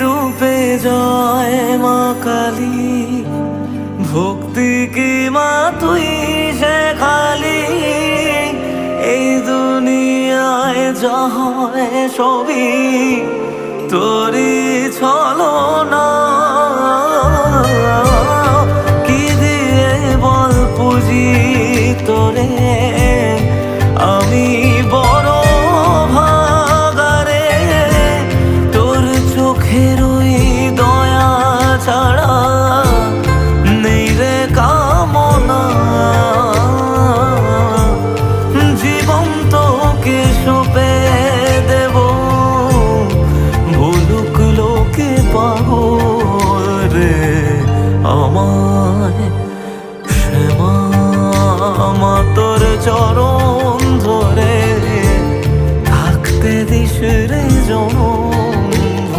রূপে জয় মা কালী, ভক্তি কি মা তুই শেখালি। এই দুনিয়ায় যা হয় সবই তোরই ছলনা। কি দিয়ে বল পুজি তোরে, আমি বড় ভাগারে। তোর চোখের ওই দয়া ছাড়া নেই রে কামনা। জীবন তোকে সঁপে দেব, বলুক লোকে পাগল রে আমায়।